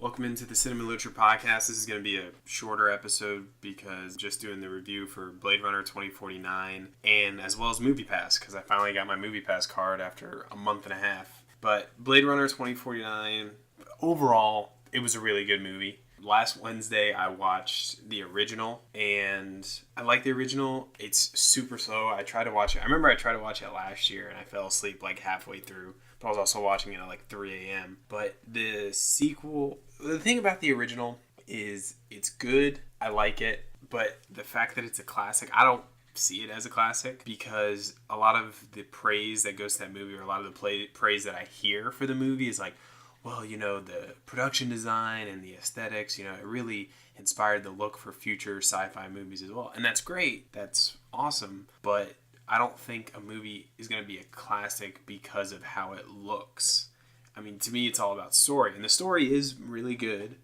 Welcome into the Cinema Literature Podcast. This is going to be a shorter episode because just doing the review for Blade Runner 2049 and as well as Moviepass because I finally got my Moviepass card after a month and a half. But Blade Runner 2049, overall, it was a really good movie. Last Wednesday, I watched the original, and I like the original. It's super slow. I tried to watch it. I remember I tried to watch it last year, and I fell asleep like halfway through. But I was also watching it at like 3 a.m. But the sequel, the thing about the original is it's good. I like it. But the fact that it's a classic, I don't see it as a classic because a lot of the praise that goes to that movie or a lot of the praise that I hear for the movie is like, well, you know, the production design and the aesthetics, you know, it really inspired the look for future sci-fi movies as well. And that's great. That's awesome. But I don't think a movie is going to be a classic because of how it looks. I mean, to me, it's all about story. And the story is really good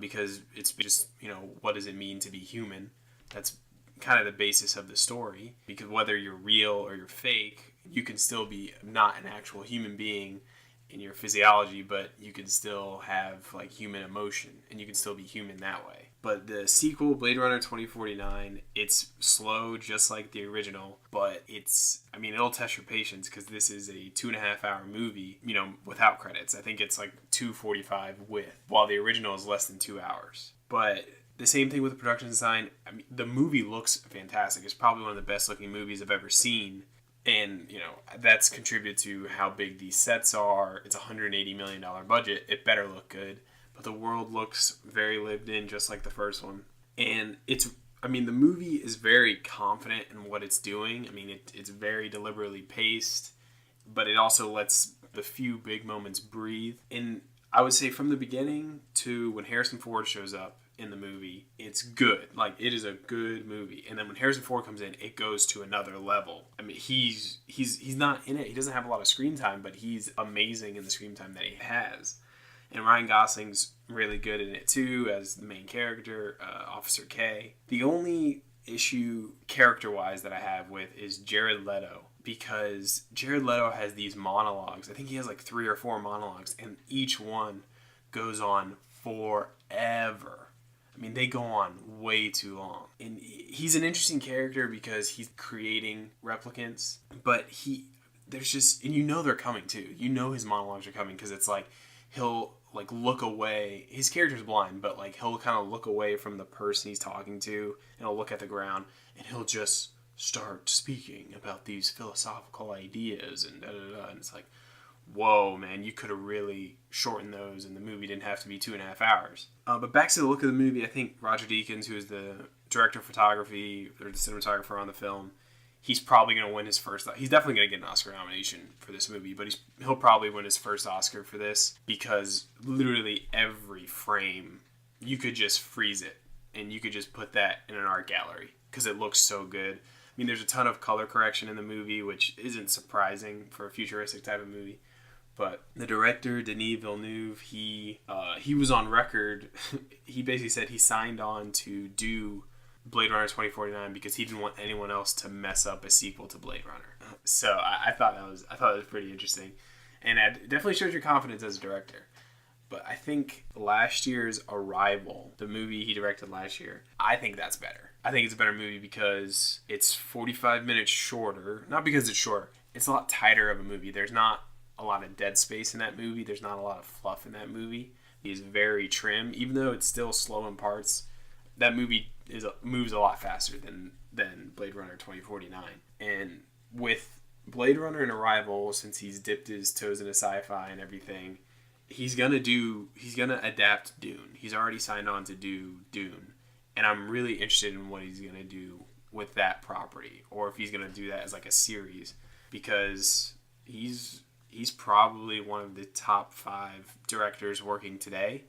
because it's just, you know, what does it mean to be human? That's kind of the basis of the story. Because whether you're real or you're fake, you can still be not an actual human being in your physiology, but you can still have like human emotion and you can still be human that way. But the sequel, Blade Runner 2049, it's slow just like the original, but it'll test your patience because this is a 2.5-hour movie, you know, without credits. I think it's like 2:45 with, while the original is less than 2 hours. But the same thing with the production design. I mean, the movie looks fantastic. It's probably one of the best looking movies I've ever seen. And, you know, that's contributed to how big these sets are. It's a $180 million budget. It better look good. But the world looks very lived in, just like the first one. And the movie is very confident in what it's doing. I mean, it's very deliberately paced, but it also lets the few big moments breathe. And I would say from the beginning to when Harrison Ford shows up in the movie, it's good. Like, it is a good movie. And then when Harrison Ford comes in, it goes to another level. I mean, he's not in it. He doesn't have a lot of screen time, but he's amazing in the screen time that he has. And Ryan Gosling's really good in it too as the main character, Officer K. The only issue character-wise that I have with is Jared Leto, because Jared Leto has these monologues. I think he has like 3 or 4 monologues, and each one goes on forever. I mean, they go on way too long. And he's an interesting character because he's creating replicants, but and you know they're coming too. You know his monologues are coming because it's like, he'll like look away. His character's blind, but like he'll kind of look away from the person he's talking to and he'll look at the ground and he'll just start speaking about these philosophical ideas and da-da-da. And it's like, whoa, man, you could have really shortened those and the movie didn't have to be 2.5 hours. But back to the look of the movie, I think Roger Deakins, who is the director of photography or the cinematographer on the film, he's probably going to win his first. He's definitely going to get an Oscar nomination for this movie, but he'll probably win his first Oscar for this because literally every frame, you could just freeze it and you could just put that in an art gallery because it looks so good. I mean, there's a ton of color correction in the movie, which isn't surprising for a futuristic type of movie. But the director, Denis Villeneuve, he was on record. He basically said he signed on to do Blade Runner 2049 because he didn't want anyone else to mess up a sequel to Blade Runner. So I thought that was pretty interesting, and it definitely shows your confidence as a director. But I think last year's Arrival, the movie he directed last year, I think that's better. I think it's a better movie because it's 45 minutes shorter. Not because it's shorter. It's a lot tighter of a movie. There's not a lot of dead space in that movie. There's not a lot of fluff in that movie. He's very trim. Even though it's still slow in parts, that movie moves a lot faster than Blade Runner 2049. And with Blade Runner and Arrival, since he's dipped his toes into sci-fi and everything, he's gonna adapt Dune. He's already signed on to do Dune. And I'm really interested in what he's gonna do with that property, or if he's gonna do that as like a series, because he's probably one of the top 5 directors working today,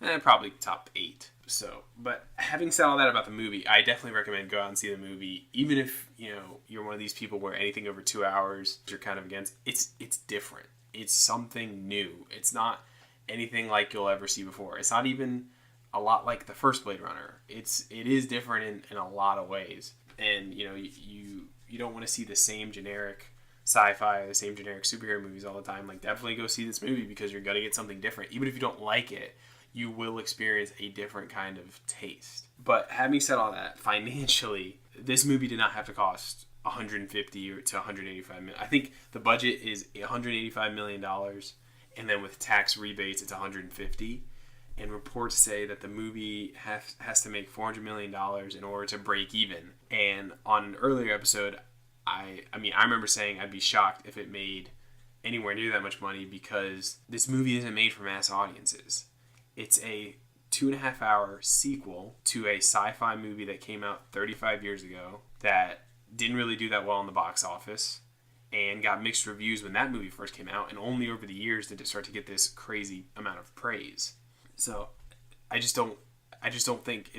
and probably top 8. So, but having said all that about the movie, I definitely recommend go out and see the movie, even if, you know, you're one of these people where anything over 2 hours you're kind of against. It's different. It's something new. It's not anything like you'll ever see before. It's not even a lot like the first Blade Runner. It is different in a lot of ways. And, you know, you don't want to see the same generic sci-fi, the same generic superhero movies all the time. Like, definitely go see this movie because you're going to get something different. Even if you don't like it, you will experience a different kind of taste. But having said all that, financially, this movie did not have to cost 150 to 185 million. I think the budget is 185 million dollars, and then with tax rebates, it's 150. And reports say that the movie has to make $400 million in order to break even. And on an earlier episode, I remember saying I'd be shocked if it made anywhere near that much money, because this movie isn't made for mass audiences. It's a 2.5 hour sequel to a sci-fi movie that came out 35 years ago that didn't really do that well in the box office and got mixed reviews when that movie first came out, and only over the years did it start to get this crazy amount of praise. So I just don't think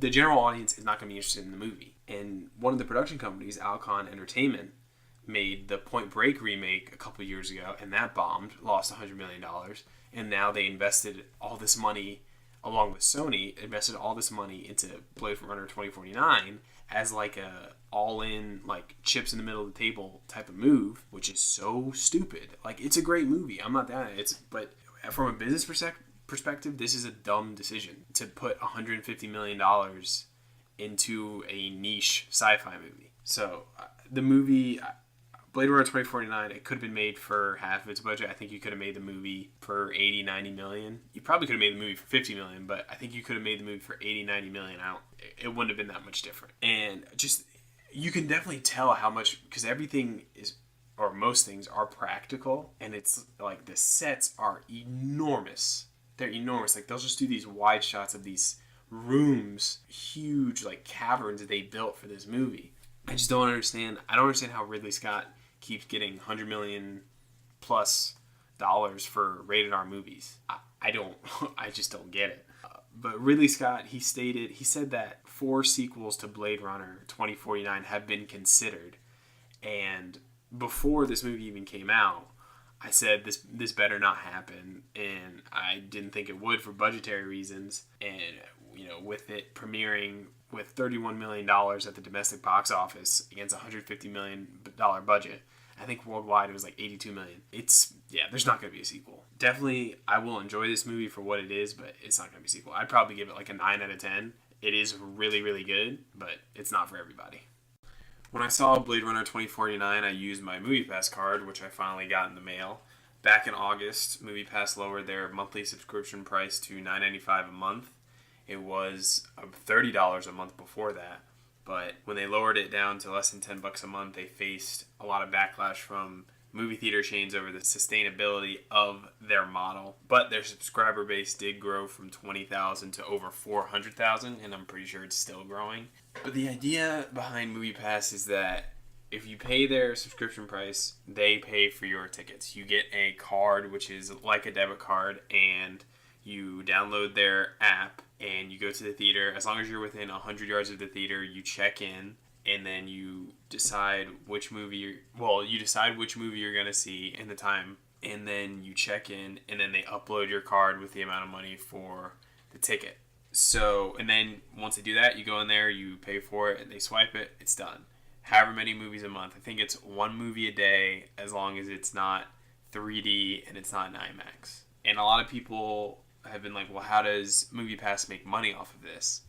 the general audience is not going to be interested in the movie. And one of the production companies, Alcon Entertainment, made the Point Break remake a couple years ago, and that bombed, lost $100 million. And now they invested all this money, along with Sony, invested all this money into Blade Runner 2049 as like a all-in, like chips in the middle of the table type of move, which is so stupid. Like, it's a great movie. I'm not that. But from a business perspective, this is a dumb decision to put $150 million into a niche sci-fi movie. So the movie Blade Runner 2049, it could have been made for half of its budget. I think you could have made the movie for 80, 90 million. You probably could have made the movie for 50 million, but I think you could have made the movie for 80, 90 million. It wouldn't have been that much different. And just, you can definitely tell how much, because everything is, or most things are practical, and it's like the sets are enormous. They're enormous. Like, they'll just do these wide shots of these rooms, huge like caverns that they built for this movie. I just don't understand. I don't understand how Ridley Scott keeps getting $100 million plus for rated R movies. I just don't get it. But Ridley Scott, he said that 4 sequels to Blade Runner 2049 have been considered. And before this movie even came out, I said this better not happen, and I didn't think it would for budgetary reasons. And with it premiering with $31 million at the domestic box office against a $150 million budget, I think worldwide it was like $82 million. There's not going to be a sequel. Definitely, I will enjoy this movie for what it is, but it's not going to be a sequel. I'd probably give it like a 9 out of 10. It is really, really good, but it's not for everybody. When I saw Blade Runner 2049, I used my Moviepass card, which I finally got in the mail. Back in August, Moviepass lowered their monthly subscription price to $9.95 a month. It was $30 a month before that, but when they lowered it down to less than $10 a month, they faced a lot of backlash from movie theater chains over the sustainability of their model. But their subscriber base did grow from 20,000 to over 400,000, and I'm pretty sure it's still growing. But the idea behind Moviepass is that if you pay their subscription price, they pay for your tickets. You get a card, which is like a debit card, and you download their app, and you go to the theater. As long as you're within 100 yards of the theater, you check in, and then you decide which movie you're going to see and the time, and then you check in, and then they upload your card with the amount of money for the ticket. So, and then once they do that, you go in there, you pay for it, and they swipe it, it's done. However many movies a month. I think it's 1 movie a day, as long as it's not 3D and it's not an IMAX. And a lot of people have been like, well, how does Moviepass make money off of this?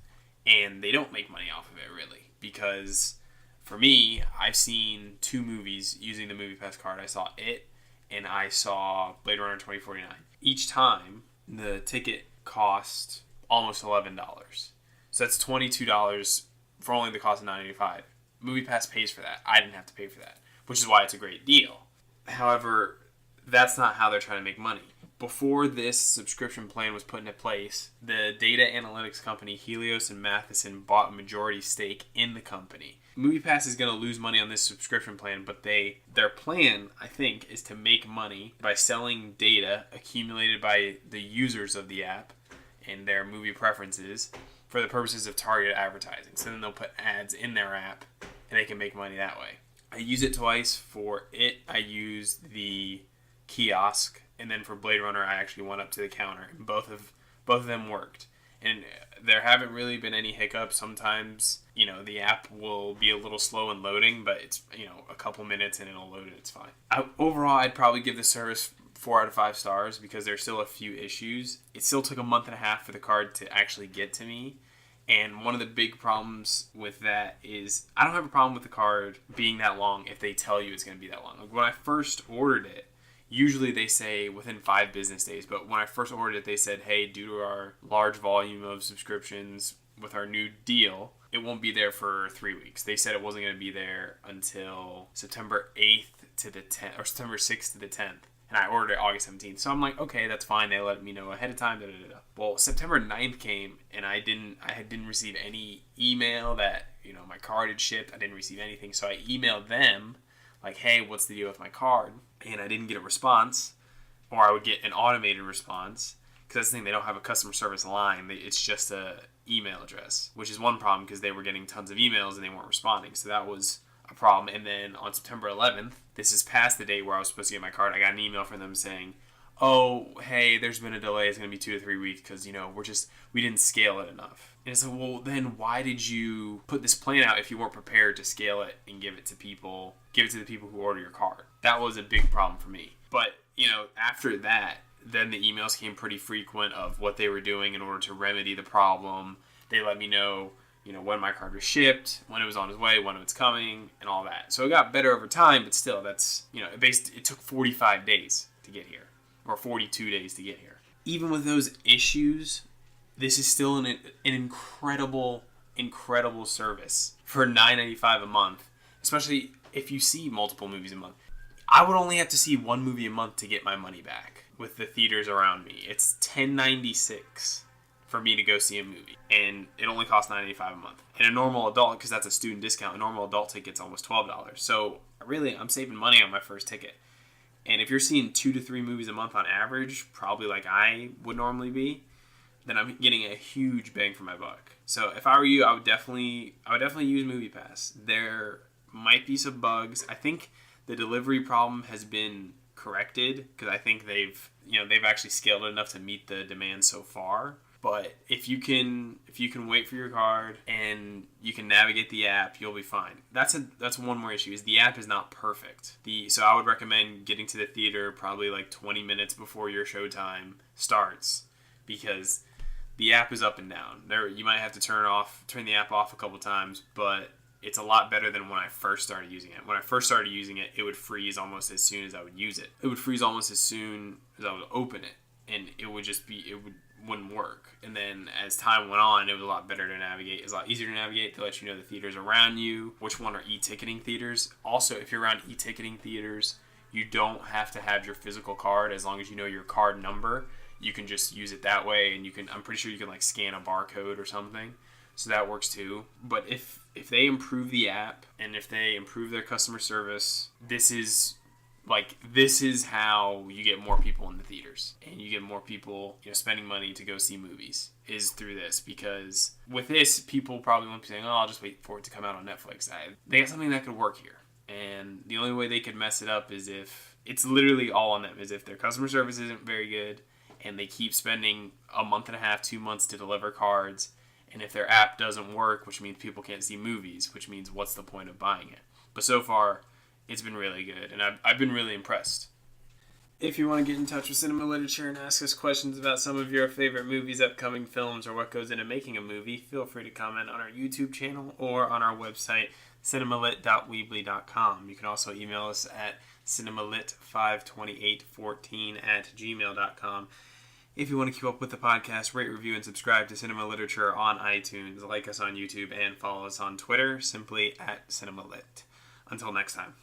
And they don't make money off of it, really. Because for me, I've seen 2 movies using the Moviepass card. I saw It, and I saw Blade Runner 2049. Each time, the ticket cost almost $11. So that's $22 for only the cost of $9.85. Moviepass pays for that. I didn't have to pay for that, which is why it's a great deal. However, that's not how they're trying to make money. Before this subscription plan was put into place, the data analytics company Helios and Matheson bought a majority stake in the company. Moviepass is going to lose money on this subscription plan, but their plan, I think, is to make money by selling data accumulated by the users of the app and their movie preferences for the purposes of targeted advertising. So then they'll put ads in their app, and they can make money that way. I used it twice. For It, I used the kiosk, and then for Blade Runner, I actually went up to the counter, and both of them worked. And there haven't really been any hiccups. Sometimes, the app will be a little slow in loading, but it's, a couple minutes and it'll load and it's fine. Overall, I'd probably give the service 4 out of 5 stars because there's still a few issues. It still took a month and a half for the card to actually get to me. And one of the big problems with that is I don't have a problem with the card being that long if they tell you it's going to be that long. Like when I first ordered it, usually they say within 5 business days. But when I first ordered it, they said, hey, due to our large volume of subscriptions with our new deal, it won't be there for 3 weeks. They said it wasn't going to be there until September 8th to the 10th, or September 6th to the 10th. And I ordered it August 17th. So I'm like, okay, that's fine. They let me know ahead of time. Well, September 9th came, and I didn't receive any email that, my card had shipped. I didn't receive anything. So I emailed them, like, hey, what's the deal with my card? And I didn't get a response, or I would get an automated response. Because that's the thing, they don't have a customer service line. It's just a email address, which is one problem because they were getting tons of emails and they weren't responding. So that was a problem. And then on September 11th, this is past the date where I was supposed to get my card, I got an email from them saying, oh, hey, there's been a delay. It's going to be 2 to 3 weeks because, we didn't scale it enough. And it's like, well, then why did you put this plan out if you weren't prepared to scale it and give it to the people who order your card? That was a big problem for me. But, after that, then the emails came pretty frequent of what they were doing in order to remedy the problem. They let me know, when my card was shipped, when it was on its way, when it was coming, and all that. So it got better over time, but still, that's, it took 45 days to get here, or 42 days to get here. Even with those issues, this is still an incredible, incredible service for $9.95 a month, especially if you see multiple movies a month. I would only have to see one movie a month to get my money back with the theaters around me. It's $10.96 for me to go see a movie, and it only costs $9.85 a month. And a normal adult, because that's a student discount, a normal adult ticket's almost $12. So really, I'm saving money on my first ticket. And if you're seeing 2 to 3 movies a month on average, probably like I would normally be, then I'm getting a huge bang for my buck. So if I were you, I would definitely use Moviepass. There might be some bugs. I think the delivery problem has been corrected because I think they've actually scaled it enough to meet the demand so far. But if you can wait for your card and you can navigate the app, you'll be fine. That's one more issue, is the app is not perfect. So I would recommend getting to the theater probably like 20 minutes before your showtime starts, because the app is up and down. You might have to turn the app off a couple times, but it's a lot better than when I first started using it. When I first started using it, it would freeze almost as soon as I would use it. It would freeze almost as soon as I would open it, and it wouldn't work. And then as time went on, it was a lot better to navigate. It's a lot easier to navigate. They let you know the theaters around you, which one are e-ticketing theaters. Also, if you're around e-ticketing theaters, you don't have to have your physical card. As long as you know your card number, you can just use it that way, and I'm pretty sure you can like scan a barcode or something. So that works too. But if they improve the app and if they improve their customer service, this is how you get more people in the theaters, and you get more people spending money to go see movies, is through this. Because with this, people probably won't be saying, oh, I'll just wait for it to come out on Netflix. They got something that could work here, and the only way they could mess it up is if it's literally all on them, is if their customer service isn't very good and they keep spending a month and a half, 2 months to deliver cards, and if their app doesn't work, which means people can't see movies, which means what's the point of buying it? But so far, it's been really good, and I've been really impressed. If you want to get in touch with Cinema Literature and ask us questions about some of your favorite movies, upcoming films, or what goes into making a movie, feel free to comment on our YouTube channel or on our website, cinemalit.weebly.com. You can also email us at cinemalit52814@gmail.com. If you want to keep up with the podcast, rate, review, and subscribe to Cinema Literature on iTunes. Like us on YouTube and follow us on Twitter, simply @CinemaLit. Until next time.